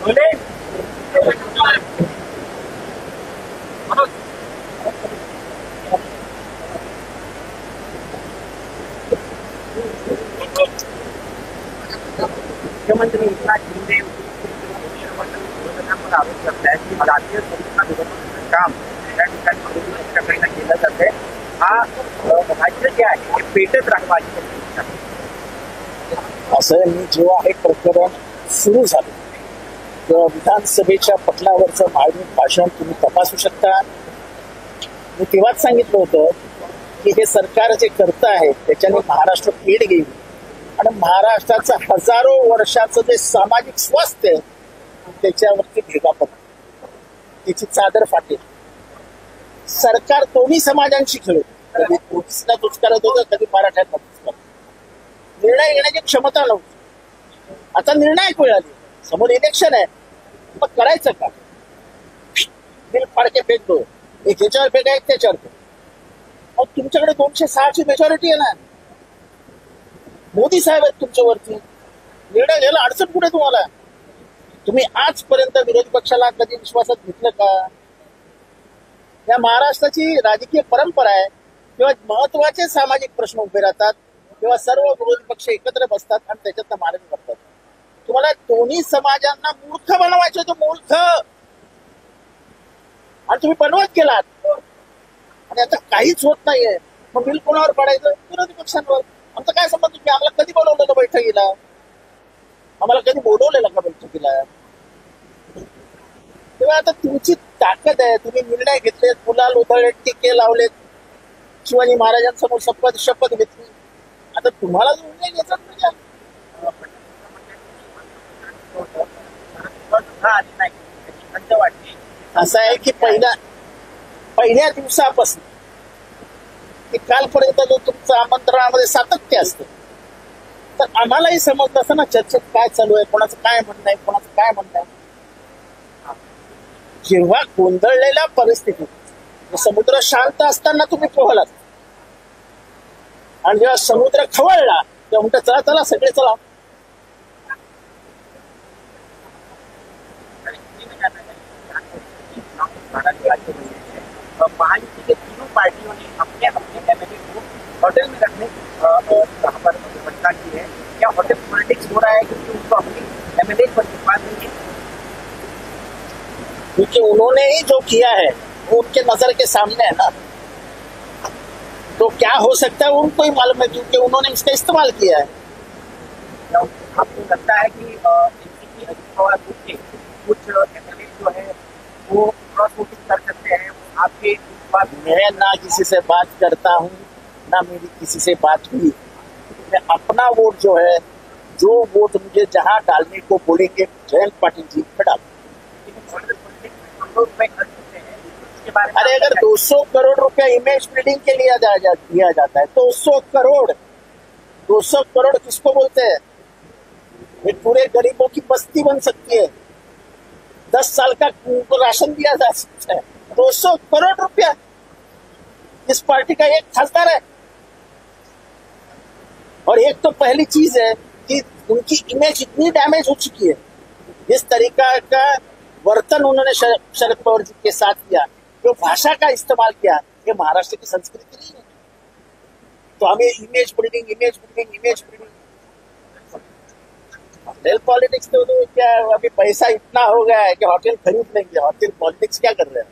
बोले मुख्यमंत्री एकनाथ शिंदे विरोधकांवर आरोप करतायत की भारतीय संविधान विरोधाचं काम त्या ठिकाणी पक्षाकडनं केलं जातंय. हा राज्य जे आहे ते पेटत राहावं अशी इच्छा आहे. असं मी जेव्हा हे प्रकरण सुरू झालं तेव्हा विधानसभेच्या पटलावरचं मार्मिक भाषण तुम्ही तपासू शकता. मी तेव्हाच सांगितलं होतं की हे सरकार जे करतं आहे त्याच्याने महाराष्ट्र पेट घेईल आणि महाराष्ट्राचं हजारो वर्षाचं जे सामाजिक स्वास्थ्य आहे त्याच्यावरती भेगा पडेल, त्याची चादर फाटेल. सरकार दोन्ही समाजांशी खेळत, कधी पोलिसला तुच करत होतं, कधी मराठ्यांना तुच करत. निर्णय घेण्याची क्षमता नव्हती. आता निर्णायक वेळ आली, समोर इलेक्शन आहे, मग करायचं का? बिल फाडके फेकतो, एक ह्याच्यावर फेका, एक त्याच्यावर फेक. मग तुमच्याकडे 206ची मेजॉरिटी आहे ना, मोदी साहेब आहेत तुमच्यावरती, निर्णय घ्यायला अडचण कुठे तुम्हाला? तुम्ही आजपर्यंत विरोधी पक्षाला कधी विश्वासात घेतलं का? या महाराष्ट्राची राजकीय परंपरा आहे, तेव्हा महत्वाचे सामाजिक प्रश्न उभे राहतात तेव्हा सर्व विरोधी पक्ष एकत्र बसतात आणि त्याच्यातनं मार्ग करतात. तुम्हाला दोन्ही समाजांना मूर्ख बनवायचे होते, मूर्ख, आणि तुम्ही बनवत गेलात आणि आता काहीच होत नाहीये. मग बिल कोणावर पडायचं? विरोधी पक्षांवर. आमचं काय संबंध? तुम्ही आम्हाला कधी बोलवलेलं बैठकीला? आम्हाला कधी बोलवलेलं का बैठकीला? तेव्हा आता तुमची ताकद आहे, तुम्ही निर्णय घेतलेत, गुलाल उधळले, टीके लावलेत, शिवाजी महाराजांसमोर शपथ घेतली. आता तुम्हाला जो निर्णय घ्यायचा म्हणजे असं आहे की पहिल्या दिवसापासून की कालपर्यंत जो तुमचं आमंत्रणामध्ये सातत्य असतं, तर आम्हालाही समजत असं ना चर्चेत काय चालू आहे, कोणाचं काय म्हणणं आहे, कोणाचं काय म्हणणं आहे. जेव्हा गोंधळलेल्या परिस्थितीत समुद्र शांत असताना तुम्ही पोहलात आणि जेव्हा समुद्र खवळला तेव्हा म्हणतात चला चला सगळे चला. महायुति के तीनों पार्टियों ने अपने अपने एमएलए को होटल में रखने पर घोषणा की है. क्या होटल पॉलिटिक्स हो रहा है क्योंकि उनको अपनी एमएलए पर विश्वास नहीं है? क्योंकि उन्होंने ही जो किया है वो उनके नजर के सामने है ना, तो क्या हो सकता है उनको ही मालूम है, क्योंकि उन्होंने उसका इस्तेमाल किया है. आपको लगता है कि एनसीपी अजित पवार ग्रुप के कुछ एमएलए जो है वो क्रॉस वोटिंग कर सकते हैं आपके? मैं ना किसी से बात करता हूँ, ना मेरी किसी से बात हुई. मैं अपना वोट जो है, जो वोट मुझे जहाँ डालने को बोलेंगे जयंत पाटिल जी पे डाल. अरे अगर 200 करोड़ रुपया इमेज बिल्डिंग के लिए दिया जाता है, 200 करोड़ किसको बोलते हैं? ये पूरे गरीबों की बस्ती बन सकती है, 10 साल का राशन दिया जा सकता है. 200 करोड़ रुपया इस पार्टी का एक खासदार है. और एक तो पहली चीज है कि उनकी इमेज इतनी डैमेज हो चुकी है, इस तरीका का वर्तन उन्होंने शरद पवार जी के साथ किया, जो भाषा का इस्तेमाल किया, ये महाराष्ट्र की संस्कृति नहीं है. तो हमें इमेज बिल्डिंग होटल पॉलिटिक्स तो क्या अभी पैसा इतना हो गया है कि होटल खरीद लेंगे. होटल पॉलिटिक्स क्या कर रहे हैं?